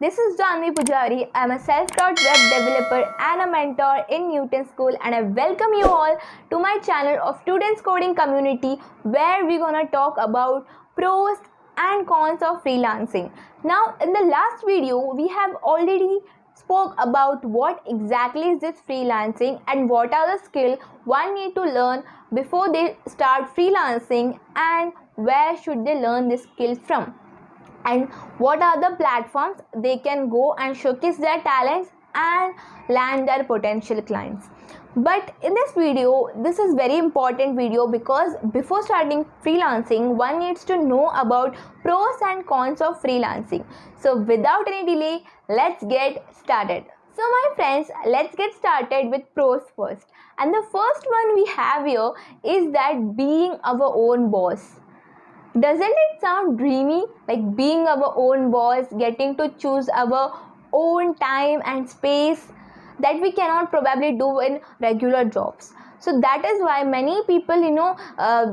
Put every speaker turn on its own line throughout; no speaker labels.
This is Janvi Pujari. I'm a self-taught web developer and a mentor in Newton School, and I welcome you all to my channel of Students Coding Community, where we're gonna talk about pros and cons of freelancing. Now, in the last video, we have already spoke about what exactly is this freelancing and what are the skills one need to learn before they start freelancing, and where should they learn this skill from, and what are the platforms they can go and showcase their talents and land their potential clients. But in this video, this is very important video, because before starting freelancing, one needs to know about pros and cons of freelancing. So without any delay, let's get started. So my friends, let's get started with pros first. And the first one we have here is that being our own boss. Doesn't it sound dreamy? Like being our own boss, getting to choose our own time and space that we cannot probably do in regular jobs. So that is why many people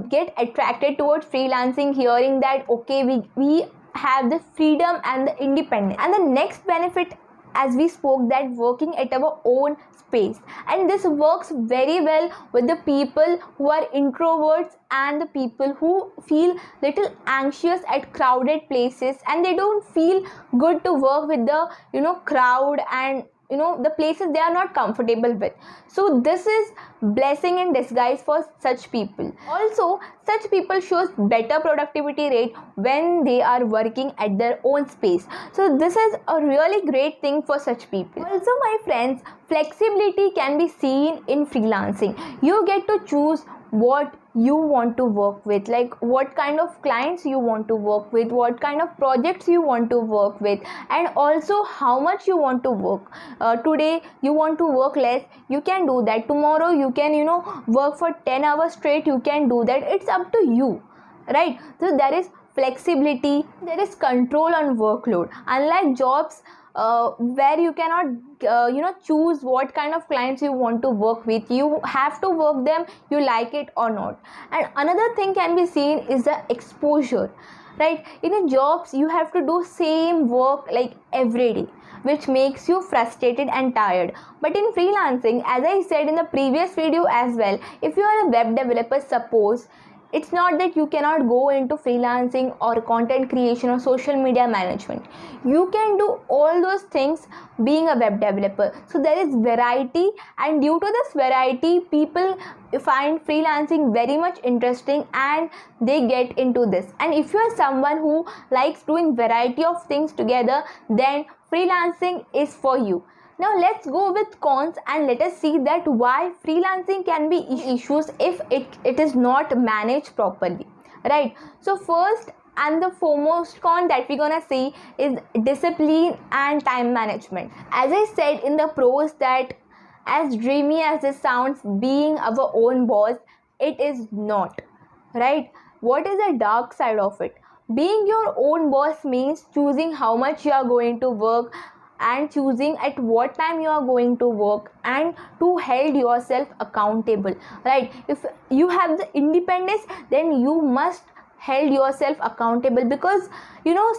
get attracted towards freelancing, hearing that okay, we have the freedom and the independence. And the next benefit, as we spoke, that working at our own space, and this works very well with the people who are introverts and the people who feel little anxious at crowded places, and they don't feel good to work with the crowd and the places they are not comfortable with. So this is blessing in disguise for such people. Also, such people shows better productivity rate when they are working at their own space. So this is a really great thing for such people. Also, my friends, flexibility can be seen in freelancing. You get to choose what you want to work with, like what kind of clients you want to work with, what kind of projects you want to work with, and also how much you want to work. Today you want to work less, you can do that. Tomorrow you can work for 10 hours straight, you can do that. It's up to you, right? So there is flexibility, there is control on workload, unlike jobs where you cannot choose what kind of clients you want to work with. You have to work them, you like it or not. And another thing can be seen is the exposure, right? In a jobs you have to do same work like every day, which makes you frustrated and tired. But in freelancing, as I said in the previous video as well, if you are a web developer, suppose, it's not that you cannot go into freelancing or content creation or social media management. You can do all those things being a web developer. So there is variety, and due to this variety, people find freelancing very much interesting and they get into this. And if you are someone who likes doing variety of things together, then freelancing is for you. Now let's go with cons and let us see that why freelancing can be issues if it is not managed properly, right? So first and the foremost con that we're gonna see is discipline and time management. As I said in the pros, that as dreamy as this sounds, being our own boss, it is not, right? What is the dark side of it? Being your own boss means choosing how much you are going to work, and choosing at what time you are going to work, and to hold yourself accountable, right? If you have the independence, then you must hold yourself accountable, because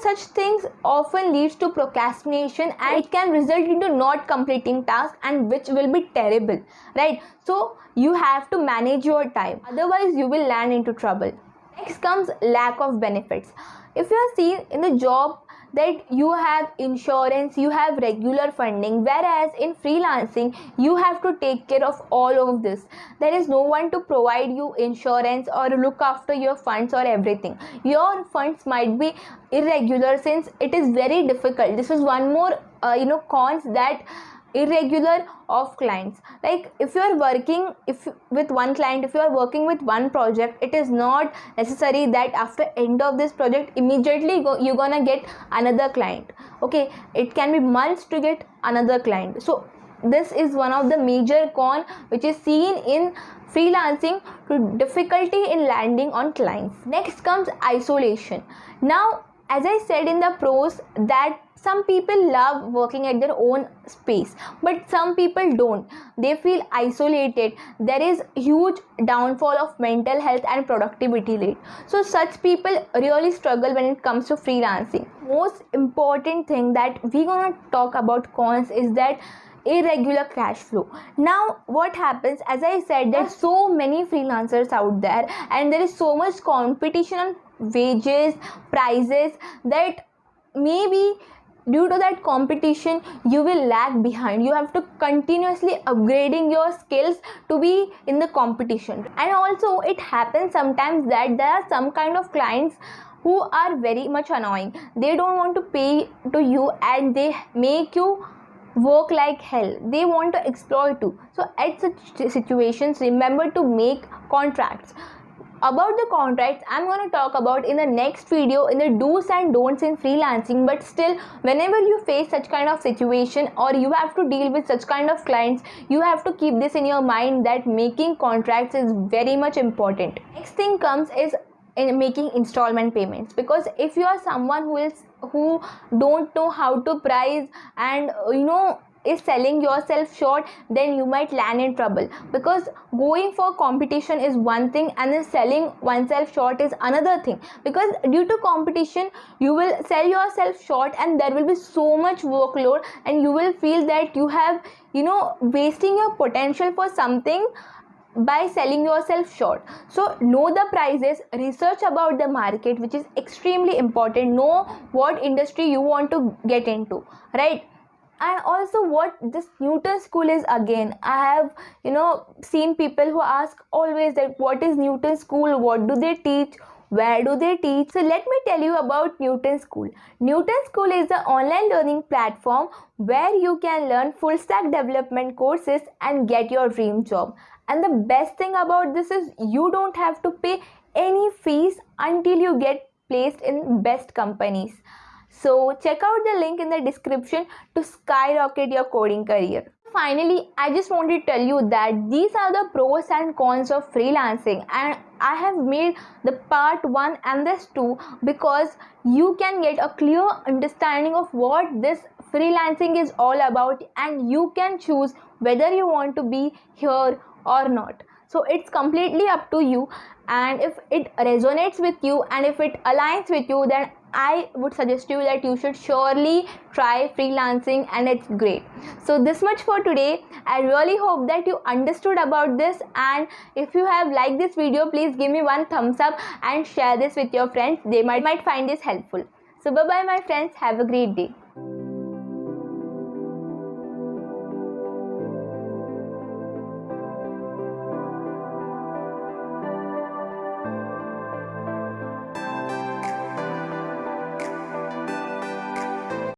such things often leads to procrastination, and it can result into not completing tasks, and which will be terrible, right? So you have to manage your time, otherwise you will land into trouble. Next comes lack of benefits. If you are seen in the job that you have insurance, you have regular funding, whereas in freelancing you have to take care of all of this. There is no one to provide you insurance or look after your funds or everything. Your funds might be irregular, since it is very difficult. This is one more cons, that irregular of clients. Like if you are working with one client, if you are working with one project, it is not necessary that after end of this project immediately you're gonna get another client. Okay, it can be months to get another client. So this is one of the major con which is seen in freelancing, to difficulty in landing on clients. Next comes isolation. Now, as I said in the pros, that some people love working at their own space, but some people don't. They feel isolated. There is huge downfall of mental health and productivity rate. So such people really struggle when it comes to freelancing. Most important thing that we're gonna talk about cons is that irregular cash flow. Now what happens, as I said, there's so many freelancers out there and there is so much competition on wages, prices, that maybe due to that competition you will lag behind. You have to continuously upgrading your skills to be in the competition. And also it happens sometimes that there are some kind of clients who are very much annoying. They don't want to pay to you and they make you work like hell. They want to exploit you. So at such situations, remember to make contracts. About the contracts, I'm going to talk about in the next video in the do's and don'ts in freelancing. But still, whenever you face such kind of situation or you have to deal with such kind of clients, you have to keep this in your mind that making contracts is very much important. Next thing comes is in making installment payments, because if you are someone who don't know how to price and is selling yourself short, then you might land in trouble, because going for competition is one thing and then selling oneself short is another thing. Because due to competition you will sell yourself short and there will be so much workload and you will feel that you have wasting your potential for something by selling yourself short. So know the prices, research about the market, which is extremely important. Know what industry you want to get into, right? And also what this Newton School is. Again, I have seen people who ask always that what is Newton School, what do they teach, where do they teach? So let me tell you about Newton School. Newton School is an online learning platform where you can learn full stack development courses and get your dream job. And the best thing about this is you don't have to pay any fees until you get placed in best companies. So check out the link in the description to skyrocket your coding career. Finally, I just want to tell you that these are the pros and cons of freelancing, and I have made the part 1 and this 2 because you can get a clear understanding of what this freelancing is all about and you can choose whether you want to be here or not. So it's completely up to you, and if it resonates with you and if it aligns with you, then I would suggest you that you should surely try freelancing, and it's great. So this much for today. I really hope that you understood about this, and if you have liked this video, please give me one thumbs up and share this with your friends. They might find this helpful. So bye bye my friends, have a great day.